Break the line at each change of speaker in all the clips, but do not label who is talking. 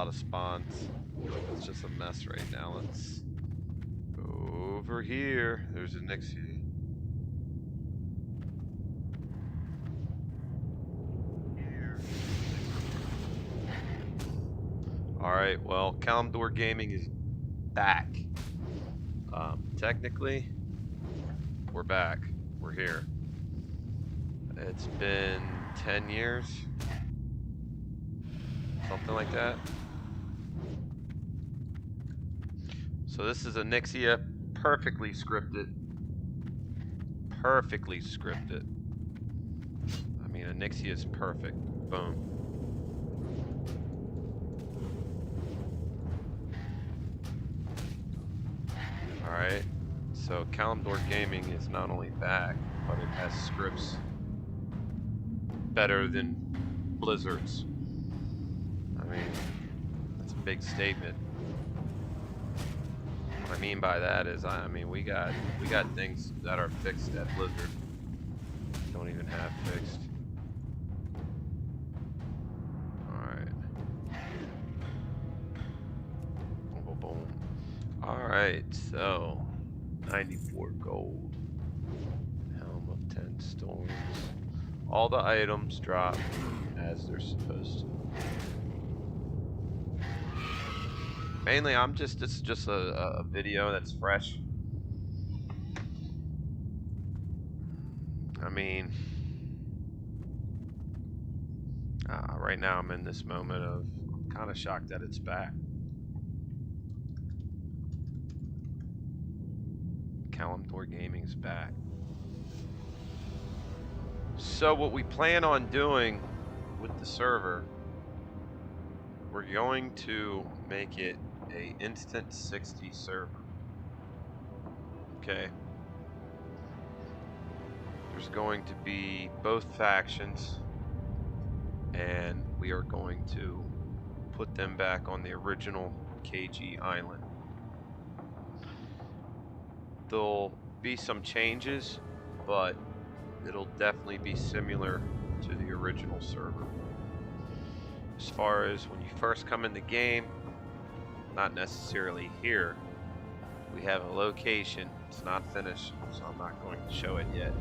lot of spawns. It's just a mess right now. Let's go over here. There's a Nixie. Alright, well, Kalimdor Gaming is back. Technically, we're back. We're here. It's been 10 years. Something like that. So this is a Nixia, perfectly scripted. Perfectly scripted. I mean, a Nixia is perfect. Boom. Alright, so Kalimdor Gaming is not only back, but it has scripts better than Blizzard's. I mean, that's a big statement. What I mean by that is, I mean, we got things that are fixed at Blizzard. Don't even have fixed. Alright. Boom, boom. Alright, so 94 gold. Helm of 10 storms. All the items drop as they're supposed to. Mainly, this is just a video that's fresh. I mean, right now I'm in this moment of, I'm kind of shocked that it's back. Kalimdor Gaming's back. So what we plan on doing with the server, we're going to make it a instant 60 server. Okay. There's going to be both factions, and we are going to put them back on the original KG island. There'll be some changes, but it'll definitely be similar to the original server. As far as when you first come in the game, not necessarily here, we have a location. It's not finished, so I'm not going to show it yet,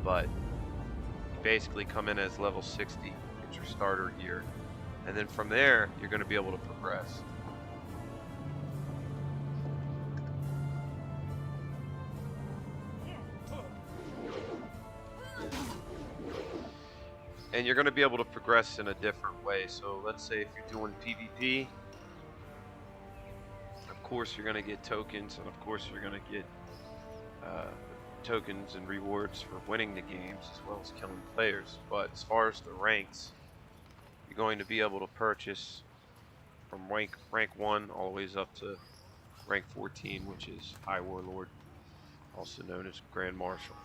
but you basically come in as level 60, get your starter gear, and then from there you're going to be able to progress. And you're going to be able to progress in a different way. So let's say if you're doing PvP, of course you're going to get tokens, and of course you're going to get tokens and rewards for winning the games as well as killing players. But as far as the ranks, you're going to be able to purchase from rank 1 all the way up to rank 14, which is High Warlord, also known as Grand Marshal.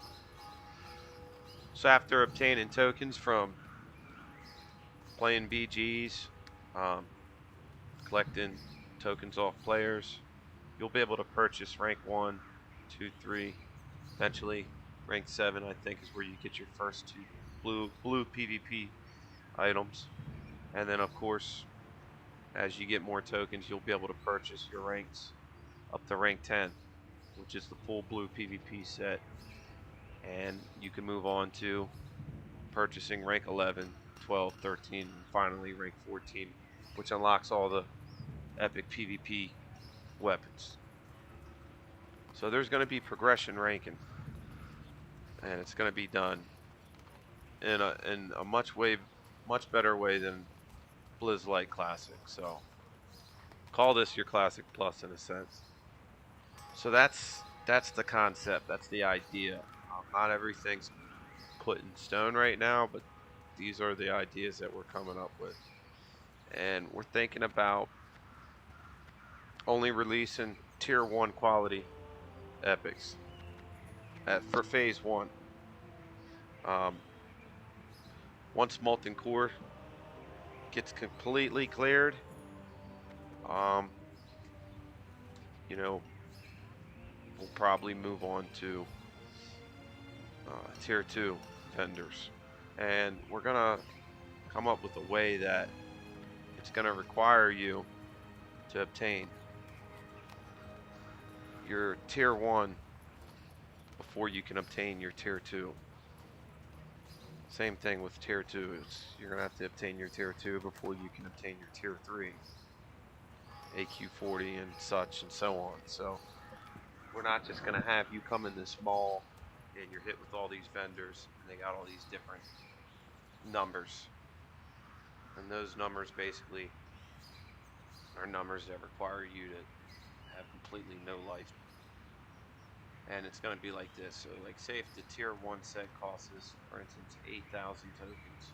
So after obtaining tokens from playing BGs, collecting tokens off players, you'll be able to purchase rank 1, 2, 3, eventually rank 7 I think is where you get your first 2 blue PvP items. And then of course, as you get more tokens, you'll be able to purchase your ranks up to rank 10, which is the full blue PvP set. And you can move on to purchasing rank 11, 12, 13, and finally rank 14, which unlocks all the epic PvP weapons. So there's going to be progression ranking, and it's going to be done in a much better way than Blizz Light Classic. So call this your Classic Plus in a sense. So that's the concept. That's the idea. Not everything's put in stone right now, but these are the ideas that we're coming up with. And we're thinking about only releasing tier 1 quality epics for phase 1. Once Molten Core gets completely cleared, you know, we'll probably move on to tier 2 vendors, and we're gonna come up with a way that it's going to require you to obtain your tier 1 before you can obtain your tier 2. Same thing with tier 2. You're going to have to obtain your tier 2 before you can obtain your tier 3. AQ40 and such and so on. So we're not just going to have you come in this mall and you're hit with all these vendors and they got all these different numbers. And those numbers basically are numbers that require you to have completely no life. And it's going to be like this. So like say if the tier 1 set costs us, for instance, 8,000 tokens.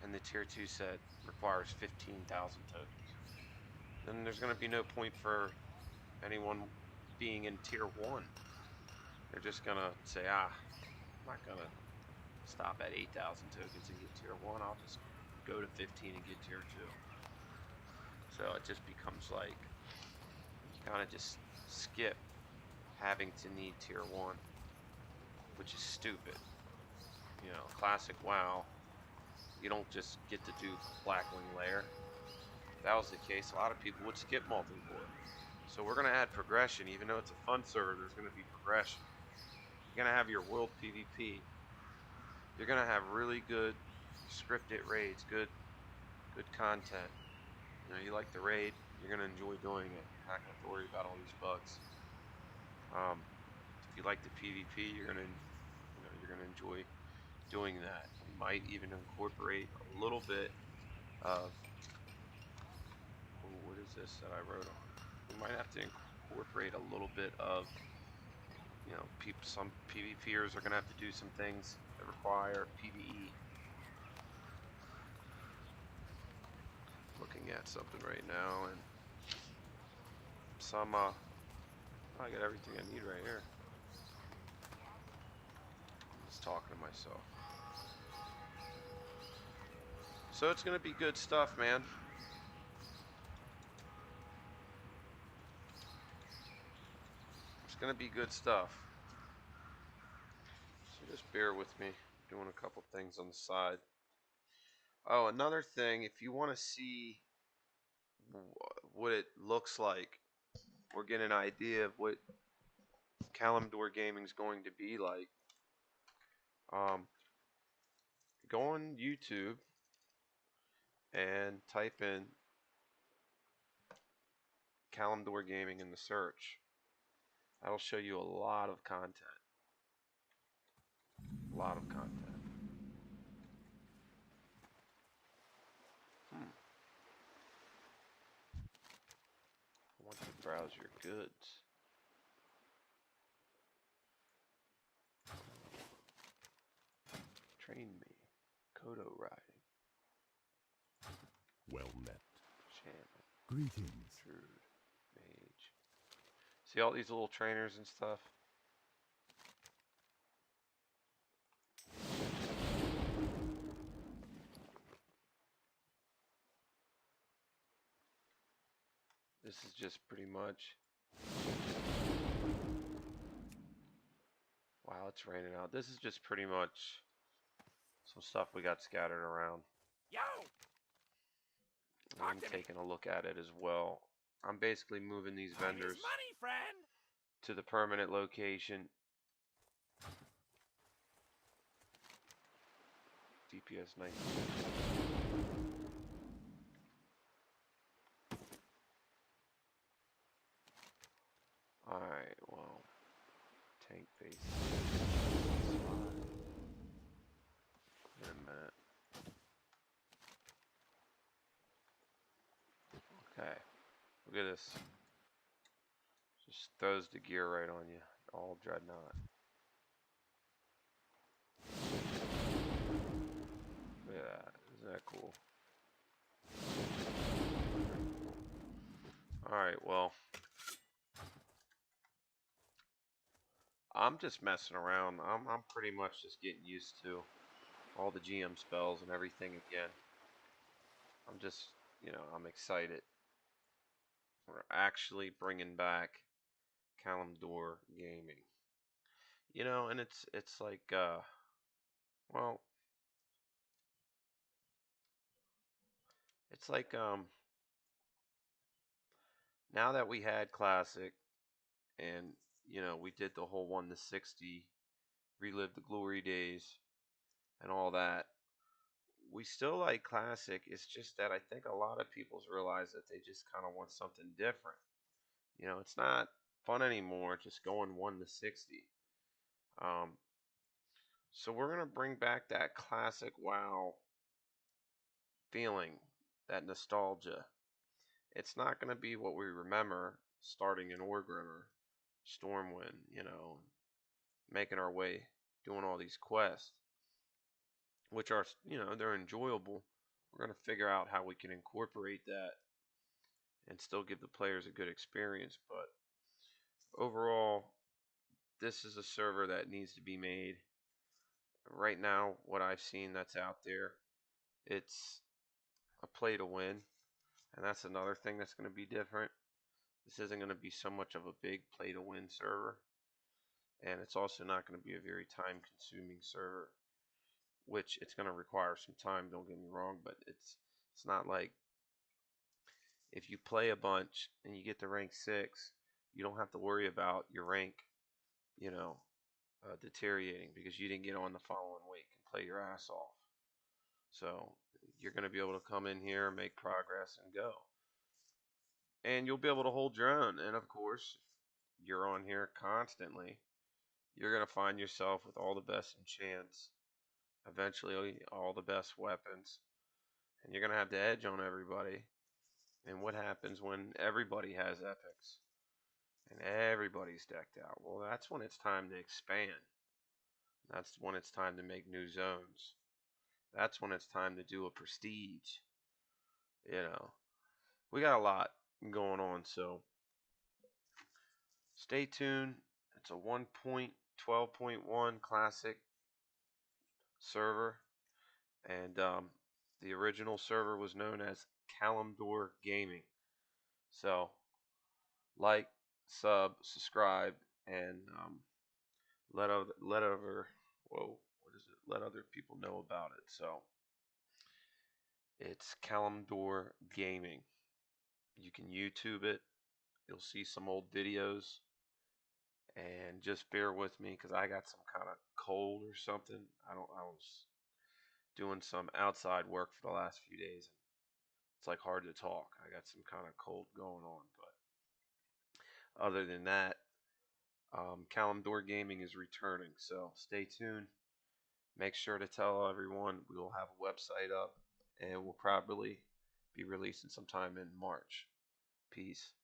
And the tier 2 set requires 15,000 tokens. Then there's going to be no point for anyone being in tier 1. They're just going to say, I'm not going to stop at 8,000 tokens and get tier 1. I'll just go to 15 and get tier 2. So it just becomes like you kind of just skip having to need tier 1, which is stupid. You know, classic WoW, you don't just get to do Blackwing Lair. If that was the case, a lot of people would skip multi-core. So we're going to add progression. Even though it's a fun server, there's going to be progression. You're going to have your world PvP. You're going to have really good scripted raids, good content. You know, you like the raid, you're going to enjoy doing it. You're not going to worry about all these bugs. If you like the PvP, you're going to enjoy doing that. You might even incorporate a little bit of what is this that I wrote on? You might have to incorporate a little bit of, you know, some PvPers are going to have to do some things that require PvE. Looking at something right now, and some I got everything I need right here. I'm just talking to myself. So it's gonna be good stuff, man. It's gonna be good stuff. So just bear with me, doing a couple things on the side. Oh, another thing, if you want to see what it looks like, or get an idea of what Kalimdor Gaming is going to be like, go on YouTube and type in Kalimdor Gaming in the search. That'll show you a lot of content. A lot of content. I want to browse your goods. Train me. Kodo riding.
Well met.
Shaman.
Greetings.
Druid. Mage. See all these little trainers and stuff? This is just pretty much... Wow, it's raining out. This is just pretty much some stuff we got scattered around.
Yo!
I'm taking a look at it as well. I'm basically moving these vendors
money, friend.
to the permanent location. DPS 19. Alright, well, tank base. In a minute. Okay, look at this. Just throws the gear right on you. All dreadnought. Look at that. Isn't that cool? Alright, well. I'm just messing around. I'm pretty much just getting used to all the GM spells and everything again. I'm just, you know, I'm excited. We're actually bringing back Kalimdor Gaming. You know, and it's like, well, it's like now that we had Classic and we did the whole 1 to 60, relived the glory days and all that. We still like Classic. It's just that I think a lot of people's realize that they just kind of want something different. It's not fun anymore just going 1 to 60. Um, so we're gonna bring back that classic WoW feeling, that nostalgia. It's not gonna be what we remember starting in Orgrimmar, Stormwind, making our way, doing all these quests, which are, they're enjoyable. We're gonna figure out how we can incorporate that and still give the players a good experience. But overall, this is a server that needs to be made. Right now, what I've seen that's out there, it's a play to win, and that's another thing that's going to be different. This isn't going to be so much of a big play to win server, and it's also not going to be a very time consuming server, which it's going to require some time, don't get me wrong, but it's not like if you play a bunch and you get to rank 6, you don't have to worry about your rank, you know, deteriorating because you didn't get on the following week and play your ass off. So you're going to be able to come in here, make progress, and go. And you'll be able to hold your own. And of course, if you're on here constantly, you're going to find yourself with all the best enchants, eventually all the best weapons, and you're going to have the edge on everybody. And what happens when everybody has epics and everybody's decked out? Well, that's when it's time to expand. That's when it's time to make new zones. That's when it's time to do a prestige. You know, we got a lot going on, so stay tuned. It's a 1.12.1 classic server, and the original server was known as Kalimdor Gaming. So, like, subscribe, and let other let other people know about it. So, it's Kalimdor Gaming. You can YouTube it. You'll see some old videos. And just bear with me because I got some kind of cold or something. I was doing some outside work for the last few days. It's like hard to talk. I got some kind of cold going on, but other than that, Kalimdor Gaming is returning. So stay tuned. Make sure to tell everyone we will have a website up, and we'll probably be releasing sometime in March. Peace.